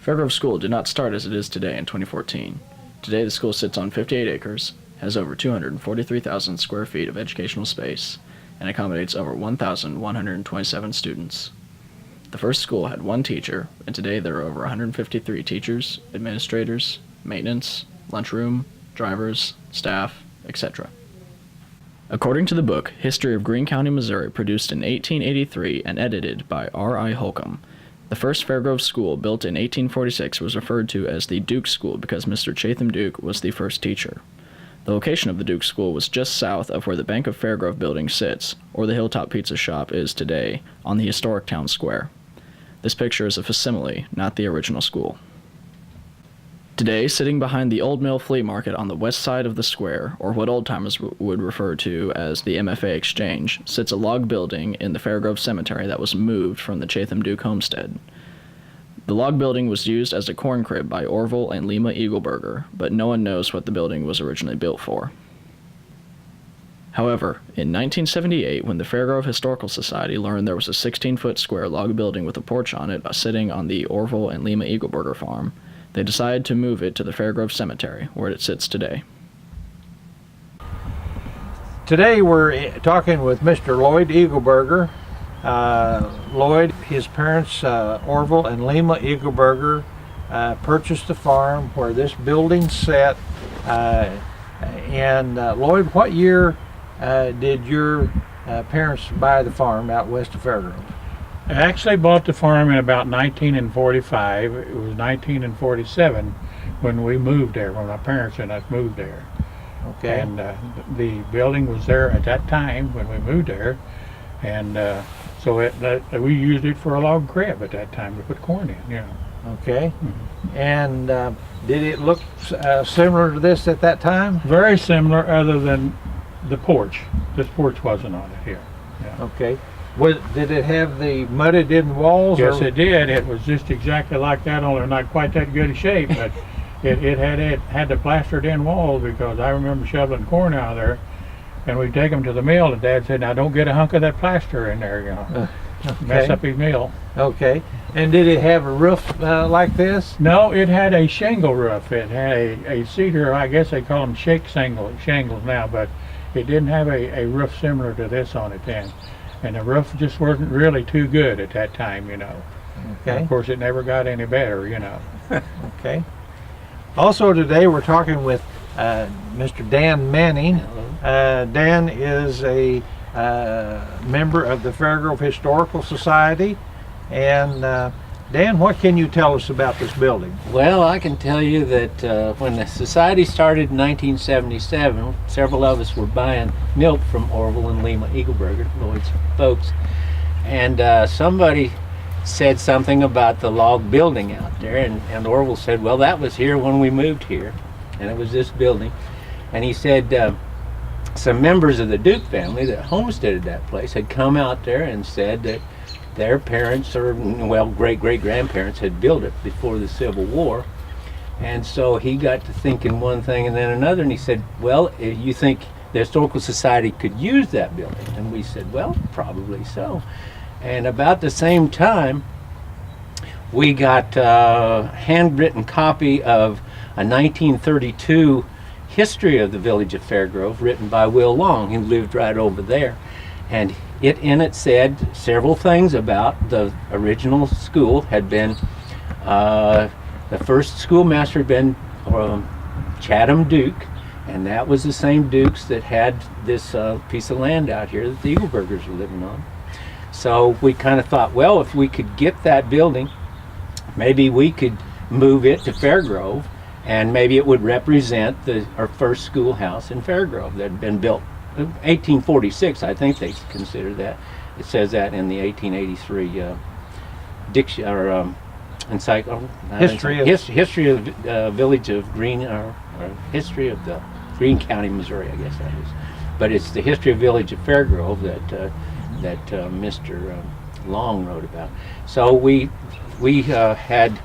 Fairgrove School did not start as it is today in 2014. Today the school sits on 58 acres, has over 243,000 square feet of educational space, and accommodates over 1,127 students. The first school had one teacher, and today there are over 153 teachers, administrators, maintenance, lunchroom, drivers, staff, etc. According to the book History of Greene County, Missouri, produced in 1883 and edited by R.I. Holcomb, the first Fairgrove School, built in 1846, was referred to as the Duke School because Mr. Chatham Duke was the first teacher. The location of the Duke School was just south of where the Bank of Fairgrove building sits, or the Hilltop Pizza Shop is today, on the historic town square. This picture is a facsimile, not the original school. Today, sitting behind the Old Mill Flea Market on the west side of the square, or what old-timers would refer to as the MFA Exchange, sits a log building in the Fairgrove Cemetery that was moved from the Chatham Duke homestead. The log building was used as a corn crib by Orville and Lima Eagleburger, but no one knows what the building was originally built for. However, in 1978, when the Fairgrove Historical Society learned there was a 16-foot square log building with a porch on it sitting on the Orville and Lima Eagleburger farm, they decided to move it to the Fairgrove Cemetery, where it sits today. Today we're talking with Mr. Lloyd Eagleburger. Lloyd, his parents, Orville and Lima Eagleburger, purchased the farm where this building sat. Lloyd, what year did your parents buy the farm out west of Fairgrove? I actually bought the farm in about 1945. It was 1947 when we moved there, when my parents and us moved there. Okay. And the building was there at that time when we moved there, and so we used it for a log crib at that time to put corn in, you know. Okay. Mm-hmm. And did it look similar to this at that time? Very similar, other than the porch. This porch wasn't on it here. Yeah. Okay. Did it have the mudded-in walls? Yes, it did. It was just exactly like that, only not quite that good a shape, but it had the plastered-in walls, because I remember shoveling corn out of there, and we'd take them to the mill, and Dad said, "Now don't get a hunk of that plaster in there, you know, okay. Mess up his mill." Okay. And did it have a roof like this? No, it had a shingle roof. It had a cedar, I guess they call them shingles now, but it didn't have a roof similar to this on it then. And the roof just wasn't really too good at that time, you know. Okay. And of course, it never got any better, you know. Okay. Also today we're talking with Mr. Dan Manning. Dan is a member of the Fairgrove Historical Society. And Dan, what can you tell us about this building? Well, I can tell you that when the society started in 1977, several of us were buying milk from Orville and Lima Eagleburger, Lloyd's folks, and somebody said something about the log building out there, and Orville said, "Well, that was here when we moved here," and it was this building. And he said some members of the Duke family that homesteaded that place had come out there and said that their parents, or well, great-great-grandparents, had built it before the Civil War. And so he got to thinking one thing and then another, and he said, "Well, you think the Historical Society could use that building?" And we said, "Well, probably so." And about the same time, we got a handwritten copy of a 1932 history of the village of Fairgrove, written by Will Long, who lived right over there. And in it said several things about the original school. Had been the first schoolmaster had been Chatham Duke, and that was the same Dukes that had this piece of land out here that the Eagleburgers were living on. So we kind of thought, well, if we could get that building, maybe we could move it to Fairgrove, and maybe it would represent our first schoolhouse in Fairgrove that had been built 1846, I think they consider that. It says that in the 1883 history of the village of Greene, or history of the Greene County, Missouri, I guess that is. But it's the history of village of Fairgrove that Mr. Long wrote about. So we had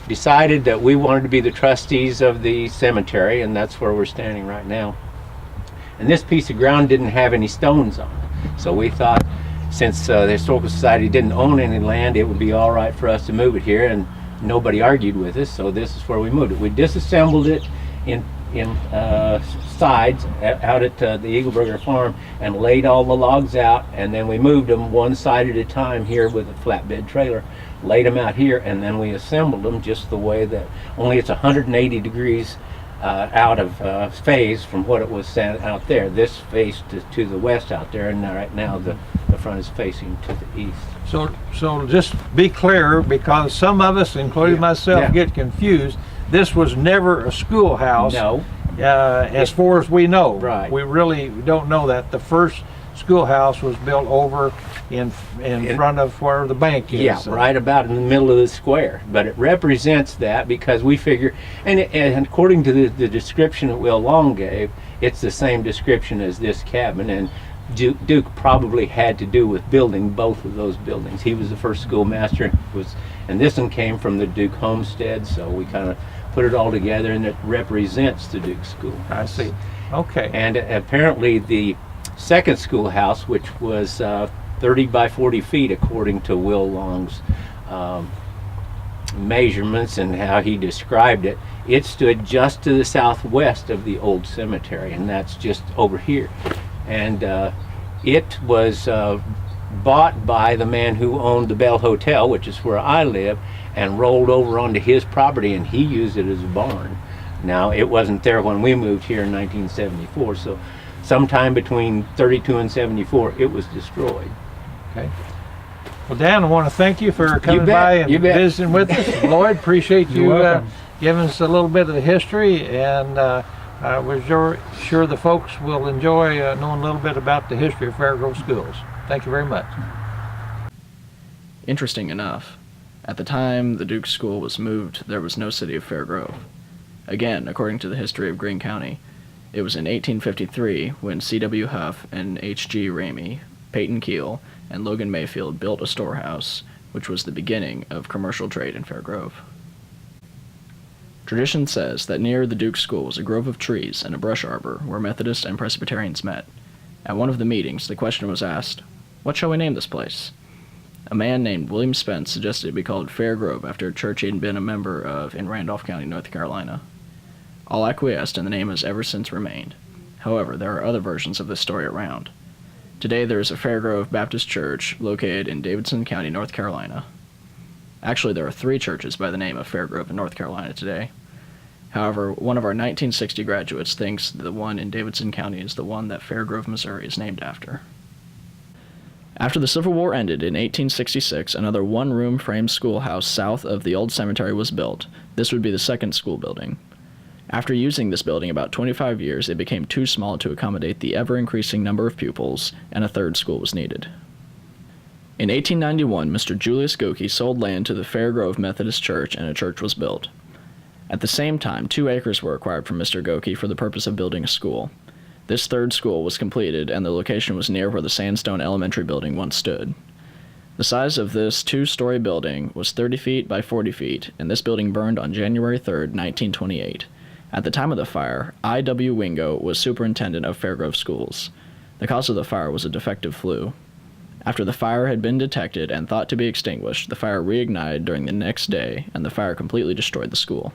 decided that we wanted to be the trustees of the cemetery, and that's where we're standing right now. And this piece of ground didn't have any stones on it. So we thought, since the Historical Society didn't own any land, it would be all right for us to move it here, and nobody argued with us, so this is where we moved it. We disassembled it in sides out at the Eagleburger farm and laid all the logs out, and then we moved them one side at a time here with a flatbed trailer, laid them out here, and then we assembled them just the way that, only it's 180 degrees out of phase from what it was out there. This faced to the west out there, and right now the front is facing to the east. So just be clear, because some of us, including myself, get confused. This was never a schoolhouse. No. As far as we know. Right. We really don't know that. The first schoolhouse was built over in front of where the bank is. Yeah, right about in the middle of the square. But it represents that because we figure, and according to the description that Will Long gave, it's the same description as this cabin, and Duke probably had to do with building both of those buildings. He was the first schoolmaster, and this one came from the Duke homestead, so we kind of put it all together, and it represents the Duke School. I see. Okay. And apparently the second schoolhouse, which was 30 by 40 feet according to Will Long's measurements and how he described it, it stood just to the southwest of the old cemetery, and that's just over here. And it was bought by the man who owned the Bell Hotel, which is where I live, and rolled over onto his property, and he used it as a barn. Now, it wasn't there when we moved here in 1974, so sometime between 32 and 74, it was destroyed. Okay. Well, Dan, I want to thank you for coming You bet. by and You bet. visiting with us. Lloyd, appreciate You're you welcome. giving us a little bit of the history, and we're sure the folks will enjoy knowing a little bit about the history of Fairgrove Schools. Thank you very much. Interesting enough, at the time the Duke School was moved, there was no city of Fairgrove. Again, according to the history of Greene County, it was in 1853 when C.W. Huff and H.G. Ramey, Peyton Keel, and Logan Mayfield built a storehouse, which was the beginning of commercial trade in Fairgrove. Tradition says that near the Duke School was a grove of trees and a brush arbor where Methodists and Presbyterians met. At one of the meetings, the question was asked, "What shall we name this place?" A man named William Spence suggested it be called Fairgrove after a church he had been a member of in Randolph County, North Carolina. All acquiesced, and the name has ever since remained. However, there are other versions of this story around. Today there is a Fairgrove Baptist Church located in Davidson County, North Carolina. Actually, there are 3 churches by the name of Fairgrove in North Carolina today. However, one of our 1960 graduates thinks the one in Davidson County is the one that Fairgrove, Missouri is named after. After the Civil War ended in 1866, another one-room frame schoolhouse south of the old cemetery was built. This would be the second school building. After using this building about 25 years, it became too small to accommodate the ever-increasing number of pupils, and a third school was needed. In 1891, Mr. Julius Goki sold land to the Fairgrove Methodist Church, and a church was built. At the same time, 2 acres were acquired from Mr. Goki for the purpose of building a school. This third school was completed, and the location was near where the Sandstone Elementary building once stood. The size of this 2-story building was 30 feet by 40 feet, and this building burned on January 3, 1928. At the time of the fire, I.W. Wingo was superintendent of Fairgrove Schools. The cause of the fire was a defective flue. After the fire had been detected and thought to be extinguished, the fire reignited during the next day, and the fire completely destroyed the school.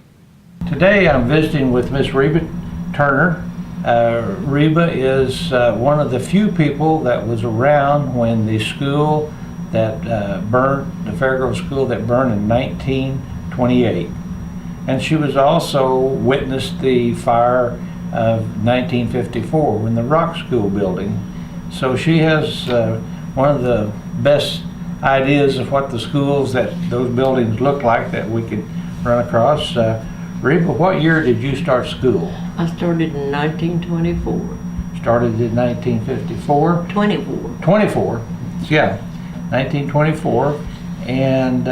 Today I'm visiting with Miss Reba Turner. Reba is one of the few people that was around when the school that burned, the Fairgrove School that burned in 1928. And she was also witnessed the fire of 1954 when the Rock School building. So she has one of the best ideas of what the schools that those buildings look like that we could run across. Reba, what year did you start school? I started in 1924. Started in 1954? 24. 24, yeah, 1924. And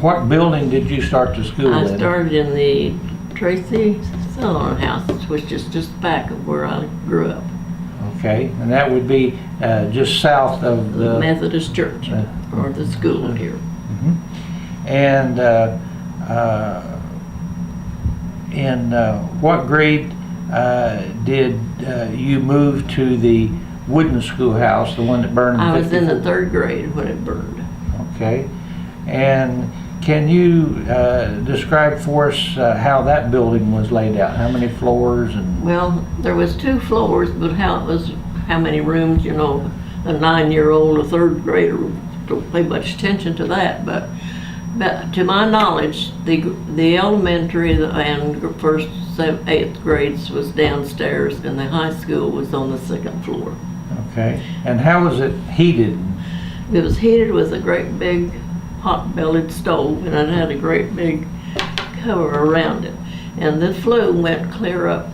what building did you start the school I in? started in the Tracy Salon House, which is just back of where I grew up. Okay, and that would be just south of The the... Methodist Church, or the school here. And in what grade did you move to the wooden schoolhouse, the one that burned in I was in the 54? 3rd grade when it burned. Okay. And can you describe for us how that building was laid out? How many floors and? Well, there was 2 floors, but how many rooms, you know, a 9-year-old, a 3rd grader don't pay much attention to that, but to my knowledge, the elementary and 1st, 7th, 8th grades was downstairs, and the high school was on the 2nd floor. Okay. And how was it heated? It was heated with a great big hot-bellied stove, and it had a great big cover around it. And the flue went clear up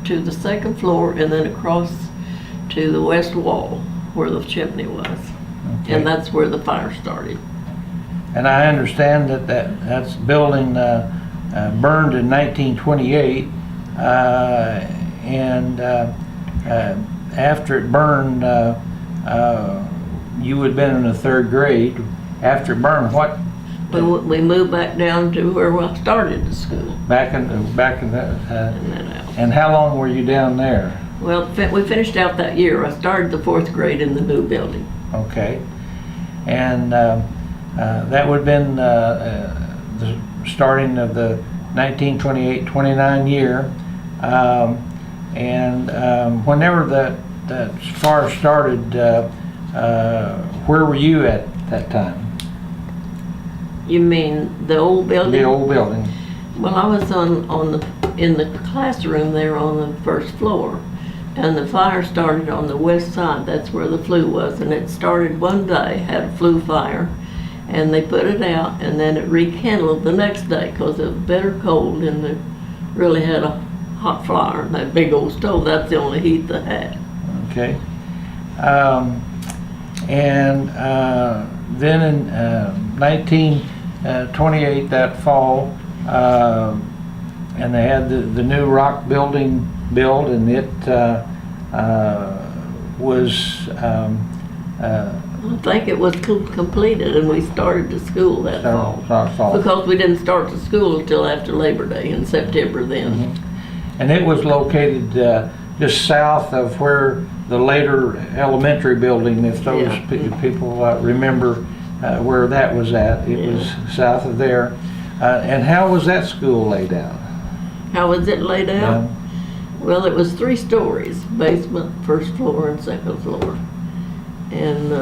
to the 2nd floor and then across to the west wall where the chimney was. Okay. And that's where the fire started. And I understand that's building burned in 1928, and after it burned, you had been in the 3rd grade. After it burned, what? We moved back down to where I started the school. Back in the. And then out. And how long were you down there? Well, we finished out that year. I started the 4th grade in the new building. Okay. And that would have been the starting of the 1928-29 year. Whenever that fire started, where were you at that time? You mean the old building? The old building. Well, I was in the classroom there on the 1st floor, and the fire started on the west side. That's where the flue was, and it started one day, had a flue fire, and they put it out, and then it rekindled the next day because it was bitter cold, and it really had a hot fire. And that big old stove, that's the only heat they had. Okay. Then in 1928, that fall, and they had the new rock building built, and it was I think it was completed, and we started the school that fall. Because we didn't start the school until after Labor Day in September then. Mm-hmm. And it was located just south of where the later elementary building, if those people remember where that was at. It was south of there. And how was that school laid out? How was it laid out? Well, it was 3 stories, basement, 1st floor, and 2nd floor. And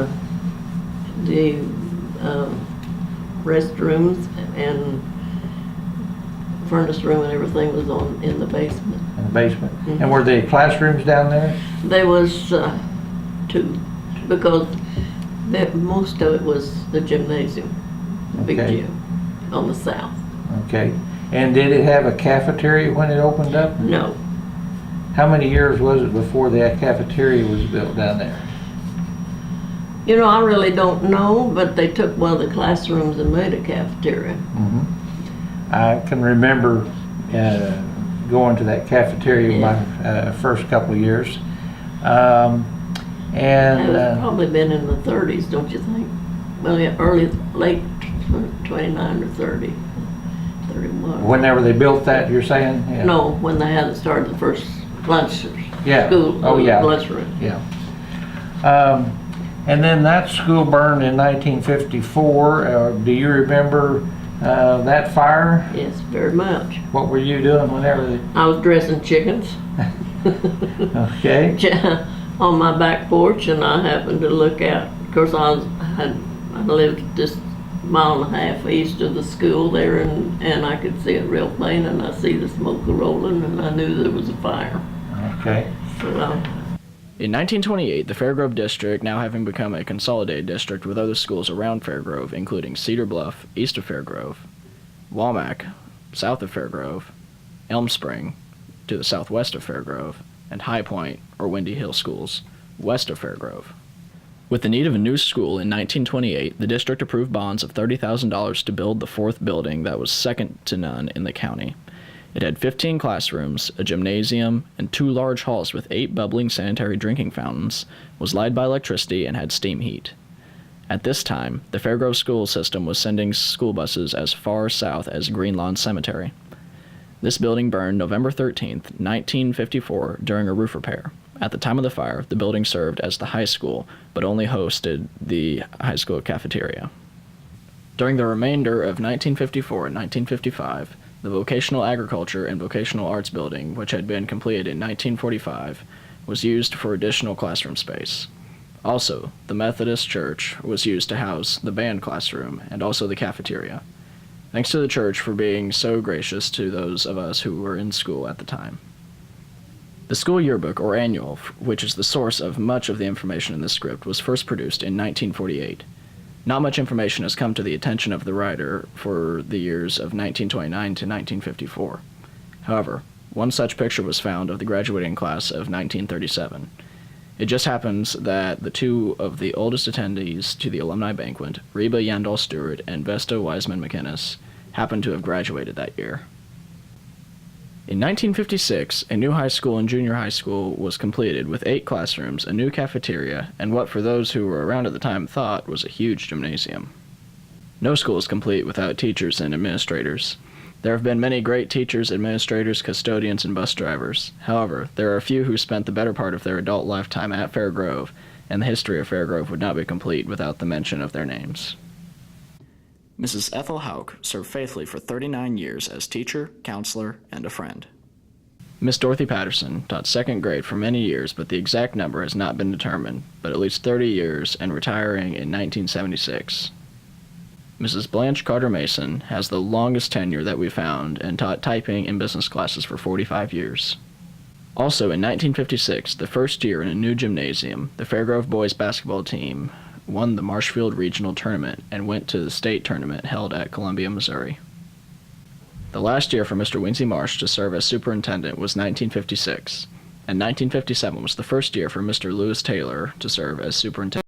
the restrooms and furnace room and everything was in the basement. In the basement. Mm-hmm. And were there classrooms down there? There was 2, because most of it was the gymnasium, the big Okay. gym on the south. Okay. And did it have a cafeteria when it opened up? No, How many years was it before that cafeteria was built down there? you know, I really don't know, but they took one of the classrooms and made a cafeteria. Mm-hmm. I can remember going to that cafeteria my first couple of years. It was probably been in the 30s, don't you think? Well, yeah, late 29 or 30, 31. Whenever they built that, you're saying? Yeah. No, when they hadn't started the first lunch Yeah. school, Oh, yeah. lunchroom. Yeah. And then that school burned in 1954. Do you remember that fire? Yes, very much. What were you doing whenever they... I was dressing chickens Okay. on my back porch, and I happened to look out. Of course, I lived just a mile and a half east of the school there, and I could see it real plain, and I see the smoke rolling, and I knew there was a fire. Okay. So In 1928, the Fairgrove District, now having become a consolidated district with other schools around Fairgrove, including Cedar Bluff, east of Fairgrove, Womack, south of Fairgrove, Elm Spring, to the southwest of Fairgrove, and High Point, or Windy Hill schools, west of Fairgrove. With the need of a new school in 1928, the district approved bonds of $30,000 to build the 4th building that was second to none in the county. It had 15 classrooms, a gymnasium, and 2 large halls with 8 bubbling sanitary drinking fountains, was lighted by electricity, and had steam heat. At this time, the Fairgrove school system was sending school buses as far south as Green Lawn Cemetery. This building burned November 13th, 1954 during a roof repair. At the time of the fire, the building served as the high school, but only hosted the high school cafeteria. During the remainder of 1954 and 1955, the Vocational Agriculture and Vocational Arts building, which had been completed in 1945, was used for additional classroom space. Also, the Methodist Church was used to house the band classroom and also the cafeteria. Thanks to the church for being so gracious to those of us who were in school at the time. The school yearbook, or annual, which is the source of much of the information in this script, was first produced in 1948. Not much information has come to the attention of the writer for the years of 1929 to 1954. However, one such picture was found of the graduating class of 1937. It just happens that the two of the oldest attendees to the alumni banquet, Reba Yandall Stewart and Vesta Wiseman McInnes, happened to have graduated that year. In 1956, a new high school and junior high school was completed with 8 classrooms, a new cafeteria, and what for those who were around at the time thought was a huge gymnasium. No school is complete without teachers and administrators. There have been many great teachers, administrators, custodians, and bus drivers. However, there are a few who spent the better part of their adult lifetime at Fair Grove, and the history of Fair Grove would not be complete without the mention of their names. Mrs. Ethel Hauk served faithfully for 39 years as teacher, counselor, and a friend. Miss Dorothy Patterson taught second grade for many years, but the exact number has not been determined, but at least 30 years and retiring in 1976. Mrs. Blanche Carter Mason has the longest tenure that we found and taught typing in business classes for 45 years. Also in 1956, the first year in a new gymnasium, the Fairgrove boys basketball team won the Marshfield Regional Tournament and went to the state tournament held at Columbia, Missouri. The last year for Mr. Winsey Marsh to serve as superintendent was 1956, and 1957 was the first year for Mr. Lewis Taylor to serve as superintendent.